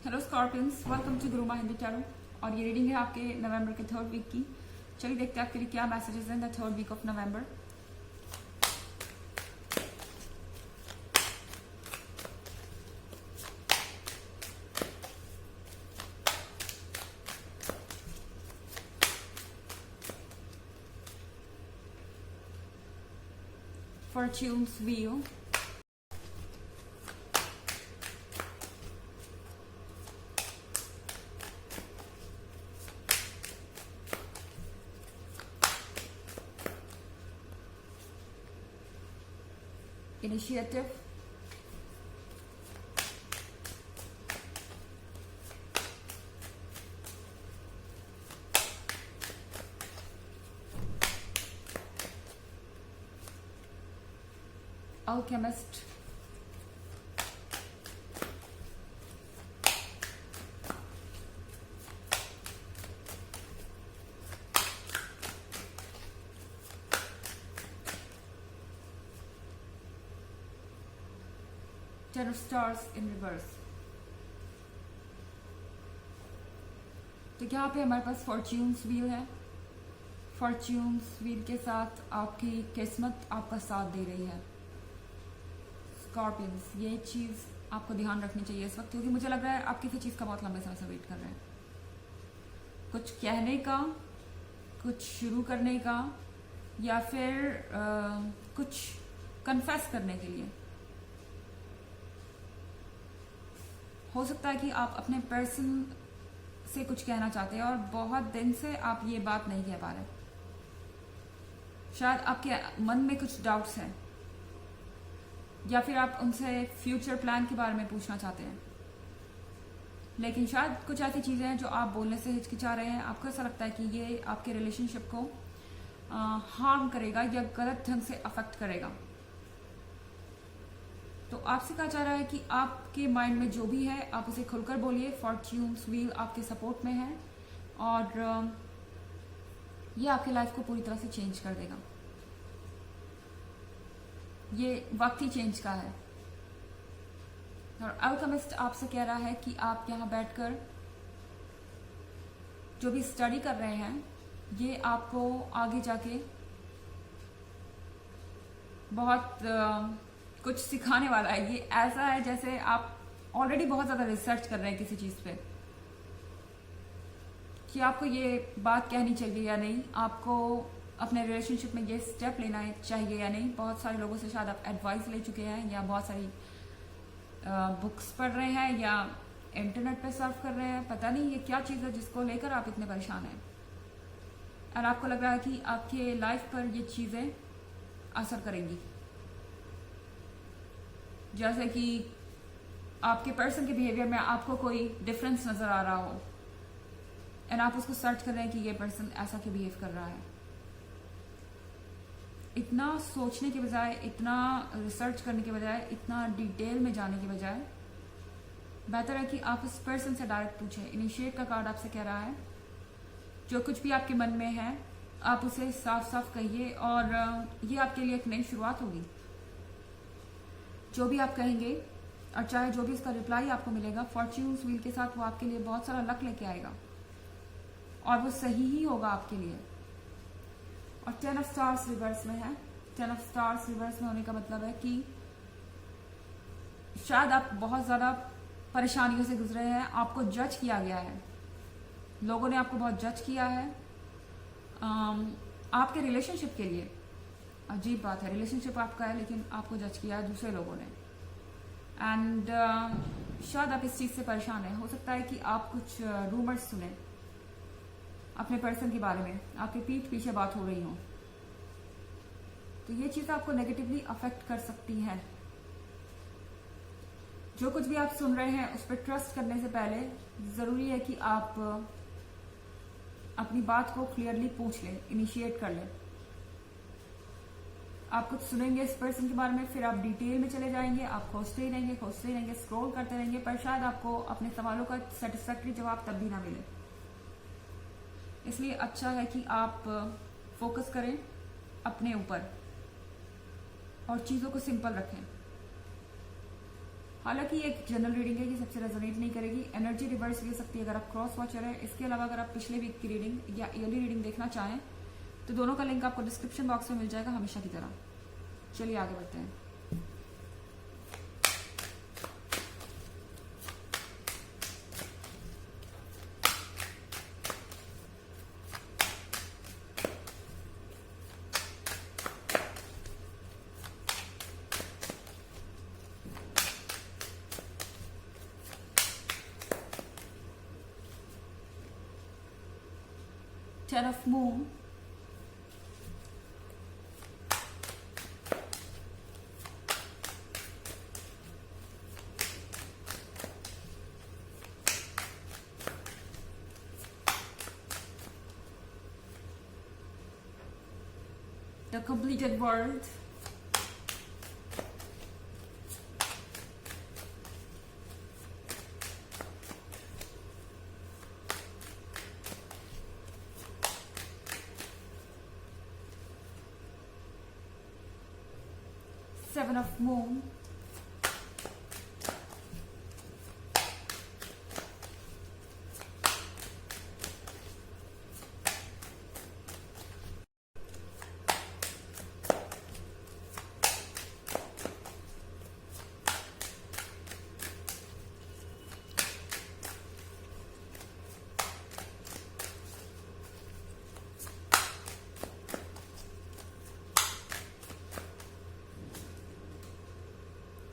Hello Scorpions, welcome to Guruma Hindi tarot. और ये reading है आपके नवंबर के 3rd वीक की। चलिए देखते हैं आपके लिए क्या मैसेजेस हैं the 3rd week of November. Fortune's wheel, initiative, alchemist, ten of stars in reverse। तो यहाँ पे हमारे पास फॉर्च्यून्स व्हील है। फॉर्च्यून्स व्हील के साथ आपकी किस्मत आपका साथ दे रही है। स्कॉर्पियंस, ये चीज़ आपको ध्यान रखनी चाहिए इस वक्त, क्योंकि मुझे लग रहा है आप किसी चीज़ का बहुत लंबे समय से वेट कर रहे हैं। कुछ कहने का, कुछ शुरू करने का, या फिर कुछ कन्फेस करने के लिए। हो सकता है कि आप अपने पर्सन से कुछ कहना चाहते हैं और बहुत दिन से आप ये बात नहीं कह पा रहे। शायद आपके मन में कुछ डाउट्स हैं, या फिर आप उनसे फ्यूचर प्लान के बारे में पूछना चाहते हैं, लेकिन शायद कुछ ऐसी चीज़ें हैं जो आप बोलने से हिचकिचा रहे हैं। आपको ऐसा लगता है कि ये आपके रिलेशनशिप को हार्म करेगा या गलत ढंग से अफेक्ट करेगा। तो आपसे कहा जा रहा है कि आपके माइंड में जो भी है आप उसे खुलकर बोलिए। फॉर्च्यून्स व्हील आपके सपोर्ट में है और ये आपकी लाइफ को पूरी तरह से चेंज कर देगा। ये वक्त ही चेंज का है। और अल्केमिस्ट आपसे कह रहा है कि आप यहाँ बैठकर जो भी स्टडी कर रहे हैं ये आपको आगे जाके बहुत कुछ सिखाने वाला है। ये ऐसा है जैसे आप ऑलरेडी बहुत ज़्यादा रिसर्च कर रहे हैं किसी चीज़ पे, कि आपको ये बात कहनी चाहिए या नहीं, आपको अपने रिलेशनशिप में ये स्टेप लेना चाहिए या नहीं। बहुत सारे लोगों से शायद आप एडवाइस ले चुके हैं, या बहुत सारी बुक्स पढ़ रहे हैं, या इंटरनेट पे सर्फ कर रहे हैं। पता नहीं ये क्या चीज़ है जिसको लेकर आप इतने परेशान हैं, और आपको लग रहा है कि आपके लाइफ पर ये चीज़ें असर करेंगी। जैसे कि आपके पर्सन के बिहेवियर में आपको कोई डिफरेंस नज़र आ रहा हो, एंड आप उसको सर्च कर रहे हैं कि ये पर्सन ऐसा क्यों बिहेव कर रहा है। इतना सोचने के बजाय, इतना रिसर्च करने के बजाय, इतना डिटेल में जाने के बजाय बेहतर है कि आप उस पर्सन से डायरेक्ट पूछें। इनिशिएट का कार्ड आपसे कह रहा है जो कुछ भी आपके मन में है आप उसे साफ साफ कहिए, और ये आपके लिए एक नई शुरुआत होगी। जो भी आप कहेंगे और चाहे जो भी उसका रिप्लाई आपको मिलेगा, फॉर्च्यून्स व्हील के साथ वो आपके लिए बहुत सारा लक लेके आएगा, और वो सही ही होगा आपके लिए। और 10 ऑफ स्टार्स रिवर्स में है। 10 ऑफ स्टार्स रिवर्स में होने का मतलब है कि शायद आप बहुत ज़्यादा परेशानियों से गुजरे हैं, आपको जज किया गया है, लोगों ने आपको बहुत जज किया है। आपके रिलेशनशिप के लिए अजीब बात है, रिलेशनशिप आपका है लेकिन आपको जज किया है दूसरे लोगों ने। एंड शायद आप इस चीज़ से परेशान हैं। हो सकता है कि आप कुछ रूमर्स सुने अपने पर्सन के बारे में, आपके पीठ पीछे बात हो रही हो, तो ये चीज़ आपको नेगेटिवली अफेक्ट कर सकती है। जो कुछ भी आप सुन रहे हैं उस पर ट्रस्ट करने से पहले ज़रूरी है कि आप अपनी बात को क्लियरली पूछ लें, इनिशिएट कर लें। आप कुछ सुनेंगे इस पर्सन के बारे में, फिर आप डिटेल में चले जाएंगे, आप खोजते ही रहेंगे, स्क्रॉल करते रहेंगे, पर शायद आपको अपने सवालों का सेटिस्फैक्टरी जवाब तब भी ना मिले। इसलिए अच्छा है कि आप फोकस करें अपने ऊपर और चीज़ों को सिंपल रखें। हालांकि ये एक जनरल रीडिंग है कि सबसे रेजोनेट नहीं करेगी, एनर्जी रिवर्स ले सकती है अगर आप क्रॉस वॉचर है। इसके अलावा अगर आप पिछले वीक की रीडिंग या ईयरली रीडिंग देखना चाहें तो दोनों का लिंक आपको डिस्क्रिप्शन बॉक्स में मिल जाएगा हमेशा की तरह। चलिए आगे बढ़ते हैं। Ten of Moon, the completed world, Seven of Moon,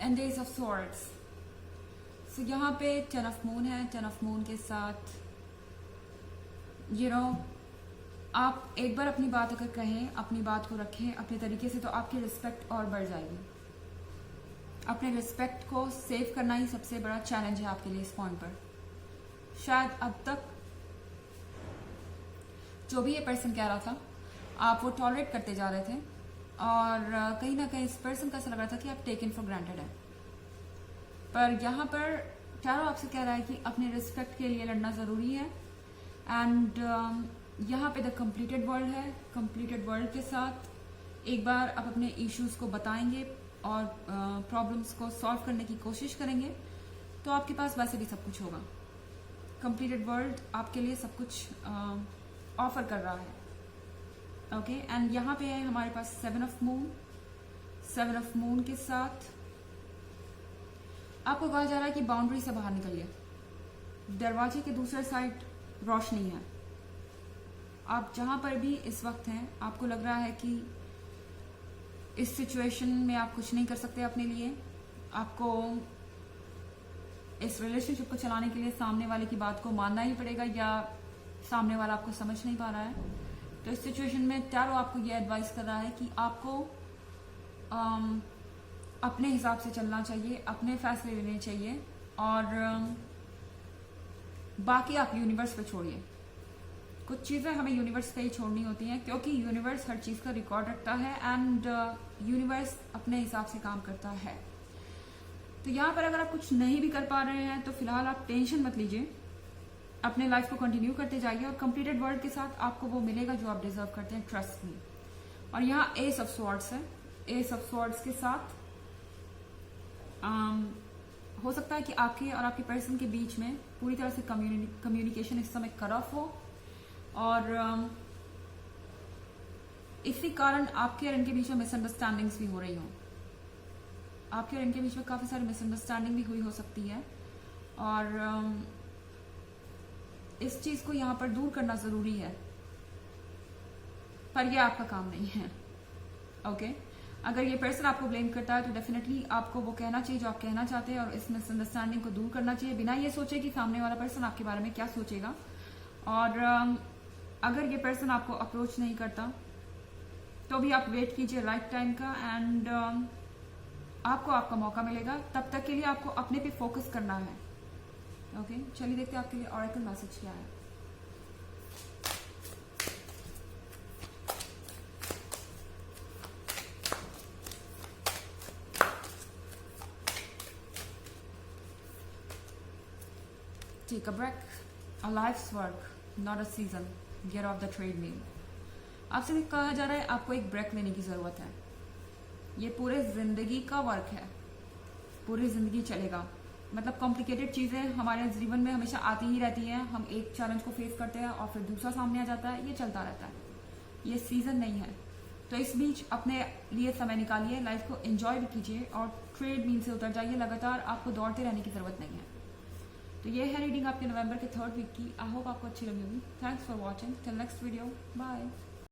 and Ace of Swords. So यहाँ पे Ten of Moon है। Ten of Moon के साथ आप एक बार अपनी बात अगर कहें, अपनी बात को रखें अपने तरीके से, तो आपकी रिस्पेक्ट और बढ़ जाएगी। अपने रिस्पेक्ट को सेव करना ही सबसे बड़ा चैलेंज है आपके लिए इस पॉइंट पर। शायद अब तक जो भी ये पर्सन कह रहा था आप वो टॉलरेट करते जा रहे थे और कहीं ना कहीं इस पर्सन का ऐसा लग रहा था कि आप टेकन फॉर ग्रांटेड है। पर यहाँ पर टैरो आपसे कह रहा है कि अपने रिस्पेक्ट के लिए लड़ना ज़रूरी है। एंड यहाँ पे द कंप्लीटेड वर्ल्ड है। कंप्लीटेड वर्ल्ड के साथ एक बार आप अपने इश्यूज को बताएंगे और प्रॉब्लम्स को सॉल्व करने की कोशिश करेंगे तो आपके पास वैसे भी सब कुछ होगा। कंप्लीटेड वर्ल्ड आपके लिए सब कुछ ऑफर कर रहा है। ओके एंड यहाँ पे है हमारे पास seven of moon. Seven of moon के साथ आपको कहा जा रहा है कि बाउंड्री से बाहर निकलिए। दरवाजे के दूसरे साइड रोशनी है। आप जहां पर भी इस वक्त हैं आपको लग रहा है कि इस सिचुएशन में आप कुछ नहीं कर सकते अपने लिए। आपको इस रिलेशनशिप को चलाने के लिए सामने वाले की बात को मानना ही पड़ेगा या सामने वाला आपको समझ नहीं पा रहा है। तो इस सिचुएशन में टैरो आपको ये एडवाइस कर रहा है कि आपको अपने हिसाब से चलना चाहिए, अपने फैसले लेने चाहिए और बाकी आप यूनिवर्स पे छोड़िए। कुछ चीज़ें हमें यूनिवर्स पे ही छोड़नी होती हैं क्योंकि यूनिवर्स हर चीज़ का रिकॉर्ड रखता है एंड यूनिवर्स अपने हिसाब से काम करता है। तो यहाँ पर अगर आप कुछ नहीं भी कर पा रहे हैं तो फिलहाल आप टेंशन मत लीजिए, अपने लाइफ को कंटिन्यू करते जाइए और कंप्लीटेड वर्ल्ड के साथ आपको वो मिलेगा जो आप डिजर्व करते हैं, ट्रस्ट मी। और यहाँ एस ऑफ स्वॉर्ड्स है। एस ऑफ स्वॉर्ड्स के साथ हो सकता है कि आपके और आपके पर्सन के बीच में पूरी तरह से कम्युनिकेशन इस समय कट ऑफ हो और इसी कारण आपके और इनके बीच में मिसअंडरस्टैंडिंग्स भी हो रही हो। आपके और इनके बीच में काफी सारी मिसअंडरस्टैंडिंग भी हुई हो सकती है और इस चीज को यहाँ पर दूर करना जरूरी है, पर यह आपका काम नहीं है। ओके अगर ये पर्सन आपको ब्लेम करता है तो डेफिनेटली आपको वो कहना चाहिए जो आप कहना चाहते हैं और इस मिसअंडरस्टैंडिंग को दूर करना चाहिए बिना ये सोचे कि सामने वाला पर्सन आपके बारे में क्या सोचेगा। और अगर ये पर्सन आपको अप्रोच नहीं करता तो भी आप वेट कीजिए राइट टाइम का एंड आपको आपका मौका मिलेगा। तब तक के लिए आपको अपने पे फोकस करना है। ओके चलिए देखते हैं आपके लिए ऑरेकल मैसेज क्या है। Take a break, a life's work, not a season. Get off the treadmill. आपसे कहा जा रहा है आपको एक ब्रेक लेने की जरूरत है। ये पूरे जिंदगी का वर्क है। पूरी ज़िंदगी चलेगा। मतलब कॉम्प्लिकेटेड चीज़ें हमारे जीवन में हमेशा आती ही रहती हैं, हम एक चैलेंज को फेस करते हैं और फिर दूसरा सामने आ जाता है, ये चलता रहता है, ये सीज़न नहीं है। तो इस बीच अपने लिए समय निकालिए, लाइफ को एंजॉय भी कीजिए और ट्रेड मील से उतर जाइए। लगातार आपको दौड़ते रहने की ज़रूरत नहीं है। तो ये है रीडिंग आपके नवंबर के 3rd वीक की। आई होप आपको अच्छी लगी होगी। Thanks for watching. Till next video, bye.